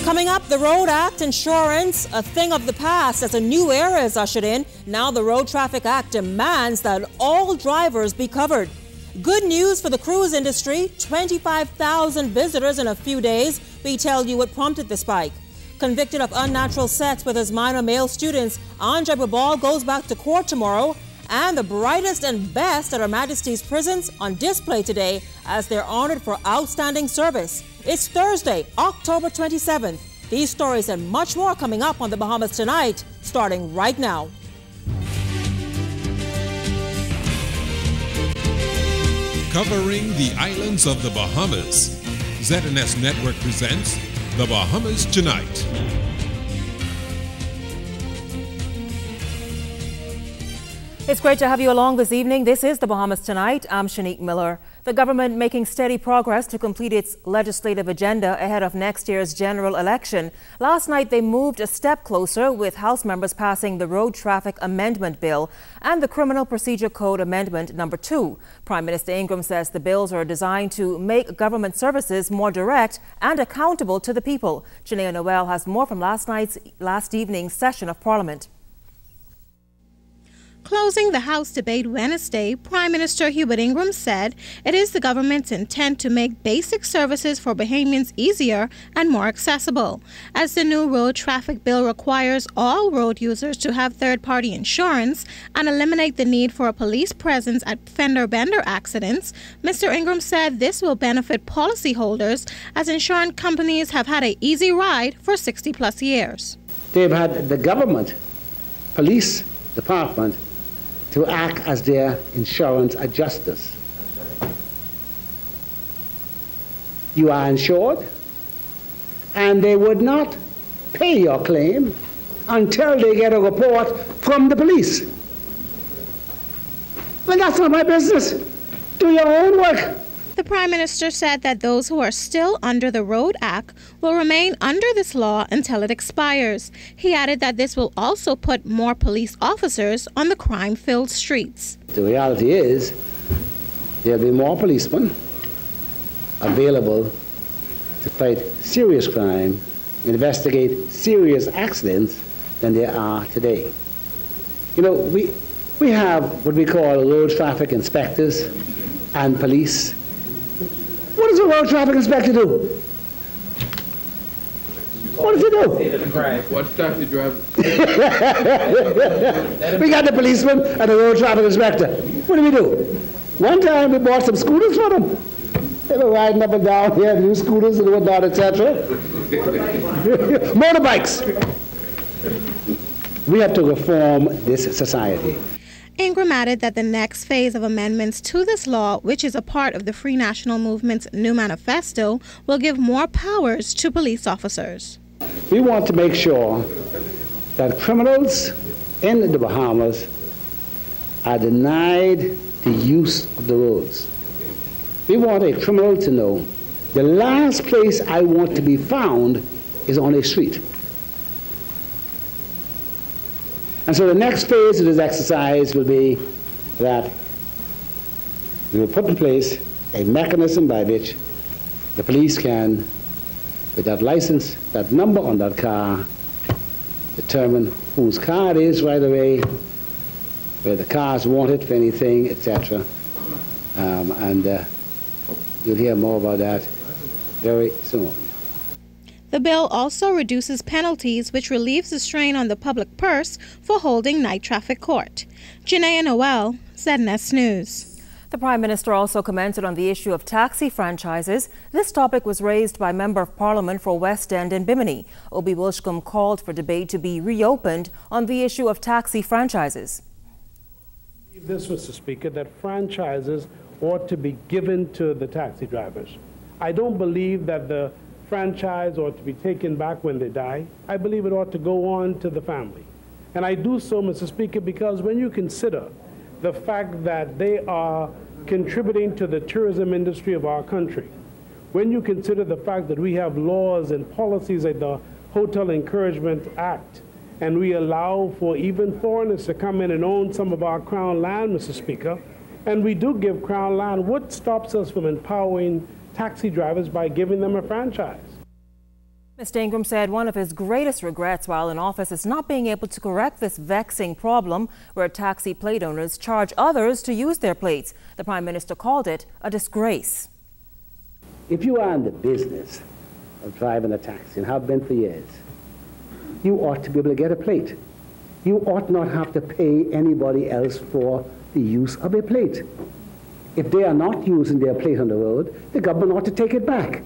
Coming up, the Road Act, insurance, a thing of the past as a new era is ushered in. Now the Road Traffic Act demands that all drivers be covered. Good news for the cruise industry, 25,000 visitors in a few days. We tell you what prompted the spike. Convicted of unnatural sex with his minor male students, Andre Babal goes back to court tomorrow. And the brightest and best at Her Majesty's prisons on display today as they're honored for outstanding service. It's Thursday, October 27th. These stories and much more coming up on the Bahamas Tonight, starting right now. Covering the islands of the Bahamas, ZNS Network presents The Bahamas Tonight. It's great to have you along this evening. This is The Bahamas Tonight. I'm Shanique Miller. The government making steady progress to complete its legislative agenda ahead of next year's general election. Last night, they moved a step closer with House members passing the Road Traffic Amendment Bill and the Criminal Procedure Code Amendment Number 2. Prime Minister Ingram says the bills are designed to make government services more direct and accountable to the people. Janaea Noel has more from last evening's session of Parliament. Closing the House debate Wednesday, Prime Minister Hubert Ingram said it is the government's intent to make basic services for Bahamians easier and more accessible, as the new road traffic bill requires all road users to have third-party insurance and eliminate the need for a police presence at fender-bender accidents. Mr. Ingram said this will benefit policyholders as insurance companies have had an easy ride for 60-plus years. They've had the government, police department, to act as their insurance adjusters. You are insured, and they would not pay your claim until they get a report from the police. Well, that's not my business. Do your own work. The Prime Minister said that those who are still under the Road Act will remain under this law until it expires. He added that this will also put more police officers on the crime-filled streets. The reality is there'll be more policemen available to fight serious crime, investigate serious accidents than there are today. You know, we have what we call road traffic inspectors and police. What does a road traffic inspector do? What does he do? Watch traffic driver. We got the policeman and the road traffic inspector. What do? One time we bought some scooters for them. They were riding up and down here, new scooters and whatnot, etc. Motorbikes. We have to reform this society. Ingram added that the next phase of amendments to this law, which is a part of the Free National Movement's new manifesto, will give more powers to police officers. We want to make sure that criminals in the Bahamas are denied the use of the roads. We want a criminal to know the last place I want to be found is on a street. And so the next phase of this exercise will be that we will put in place a mechanism by which the police can, with that license, that number on that car, determine whose car it is right away, where the car is wanted for anything, etc. You'll hear more about that very soon. The bill also reduces penalties, which relieves the strain on the public purse for holding night traffic court. Janaea Noel, ZNS News. The Prime Minister also commented on the issue of taxi franchises. This topic was raised by Member of Parliament for West End and Bimini. Obi Wilshcombe called for debate to be reopened on the issue of taxi franchises. This, Mr. Speaker, that franchises ought to be given to the taxi drivers. I don't believe that the franchise ought to be taken back when they die. I believe it ought to go on to the family. And I do so, Mr. Speaker, because when you consider the fact that they are contributing to the tourism industry of our country, when you consider the fact that we have laws and policies like the Hotel Encouragement Act, and we allow for even foreigners to come in and own some of our Crown land, Mr. Speaker, and we do give Crown land, what stops us from empowering taxi drivers by giving them a franchise? Mr. Ingram said one of his greatest regrets while in office is not being able to correct this vexing problem where taxi plate owners charge others to use their plates. The Prime Minister called it a disgrace. If you are in the business of driving a taxi and have been for years, you ought to be able to get a plate. You ought not have to pay anybody else for the use of a plate. If they are not using their plate on the road, the government ought to take it back.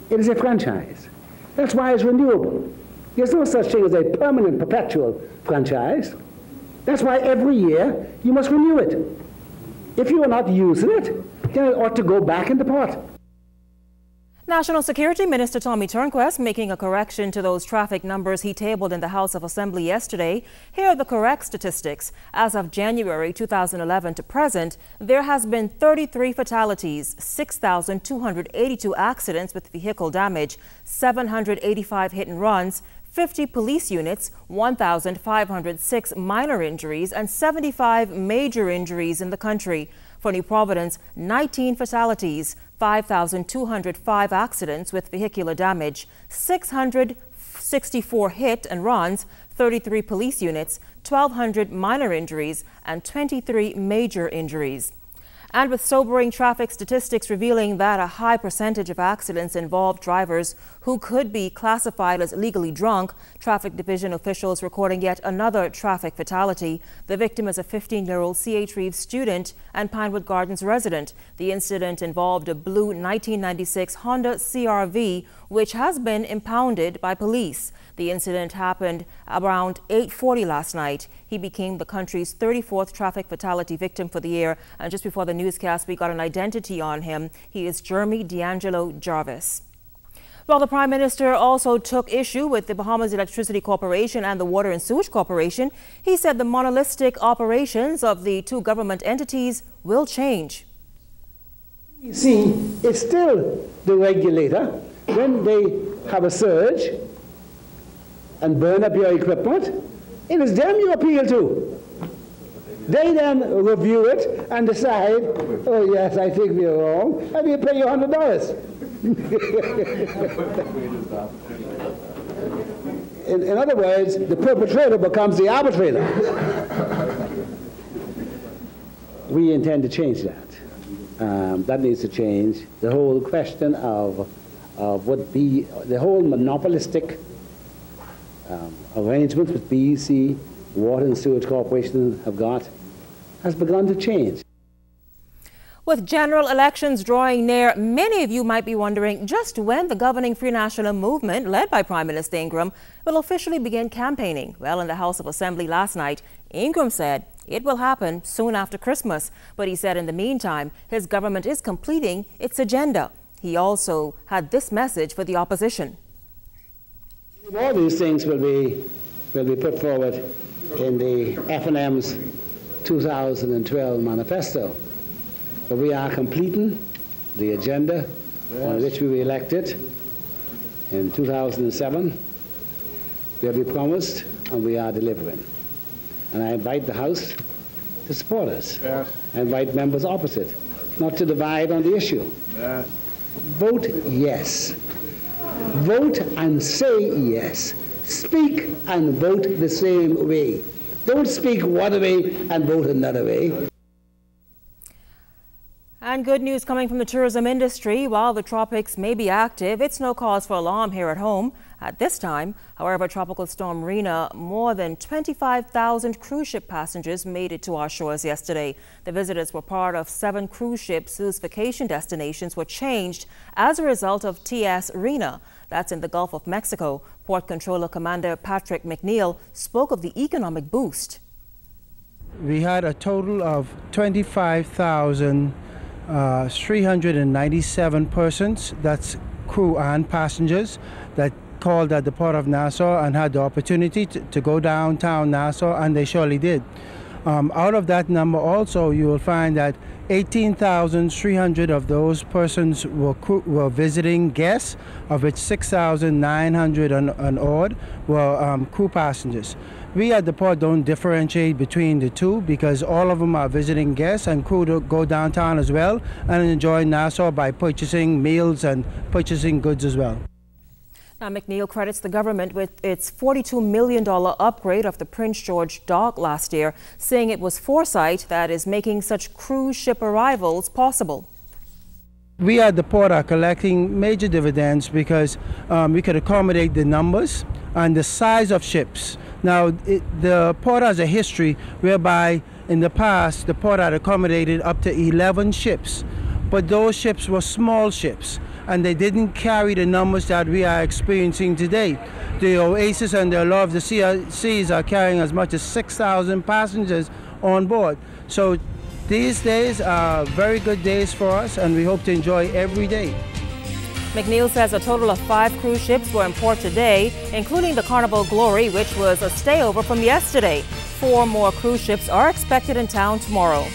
It is a franchise. That's why it's renewable. There's no such thing as a permanent, perpetual franchise. That's why every year you must renew it. If you are not using it, then it ought to go back in the pot. National Security Minister Tommy Turnquest making a correction to those traffic numbers he tabled in the House of Assembly yesterday. Here are the correct statistics. As of January 2011 to present, there has been 33 fatalities, 6,282 accidents with vehicle damage, 785 hit and runs, 50 police units, 1,506 minor injuries, and 75 major injuries in the country. For New Providence, 19 fatalities, 5,205 accidents with vehicular damage, 664 hit and runs, 33 police units, 1,200 minor injuries, and 23 major injuries. And with sobering traffic statistics revealing that a high percentage of accidents involve drivers who could be classified as legally drunk, Traffic Division officials recording yet another traffic fatality. The victim is a 15-year-old C.H. Reeves student and Pinewood Gardens resident. The incident involved a blue 1996 Honda CR-V, which has been impounded by police. The incident happened around 8:40 last night. He became the country's 34th traffic fatality victim for the year. And just before the newscast, we got an identity on him. He is Jeremy D'Angelo Jarvis. Well, the Prime Minister also took issue with the Bahamas Electricity Corporation and the Water and Sewage Corporation. He said the monolistic operations of the two government entities will change. You see, it's still the regulator. When they have a surge and burn up your equipment, it is them you appeal to. They then review it and decide, oh yes, I think we're wrong, and we pay you $100. In other words, the perpetrator becomes the arbitrator. We intend to change that. That needs to change. The whole question of what the whole monopolistic arrangements with BEC, Water and Sewage Corporation have got, has begun to change. With general elections drawing near, many of you might be wondering just when the governing Free National Movement, led by Prime Minister Ingram, will officially begin campaigning. Well, in the House of Assembly last night, Ingram said it will happen soon after Christmas. But he said in the meantime, his government is completing its agenda. He also had this message for the opposition. All these things will be put forward in the F&M's 2012 manifesto. But we are completing the agenda on which we were elected in 2007. We have been promised and we are delivering. And I invite the House to support us. Yes. I invite members opposite not to divide on the issue. Yes. Vote yes. Vote and say yes. Speak and vote the same way. Don't speak one way and vote another way. And good news coming from the tourism industry. While the tropics may be active, it's no cause for alarm here at home at this time. However, Tropical Storm Rina, more than 25,000 cruise ship passengers made it to our shores yesterday. The visitors were part of 7 cruise ships whose vacation destinations were changed as a result of TS Rina. That's in the Gulf of Mexico. Port Controller Commander Patrick McNeil spoke of the economic boost. We had a total of 25,397 persons, that's crew and passengers, that called at the Port of Nassau and had the opportunity to go downtown Nassau, and they surely did. Out of that number also, you will find that 18,300 of those persons were visiting guests, of which 6,900 and odd were crew passengers. We at the port don't differentiate between the two because all of them are visiting guests, and crew to go downtown as well and enjoy Nassau by purchasing meals and purchasing goods as well. Now, McNeil credits the government with its $42 million upgrade of the Prince George dock last year, saying it was foresight that is making such cruise ship arrivals possible. We at the port are collecting major dividends because we could accommodate the numbers and the size of ships. Now, the port has a history whereby in the past the port had accommodated up to 11 ships, but those ships were small ships and they didn't carry the numbers that we are experiencing today. The Oasis and the Allure of the Seas are carrying as much as 6,000 passengers on board. So these days are very good days for us, and we hope to enjoy every day. McNeil says a total of 5 cruise ships were in port today, including the Carnival Glory, which was a stayover from yesterday. 4 more cruise ships are expected in town tomorrow.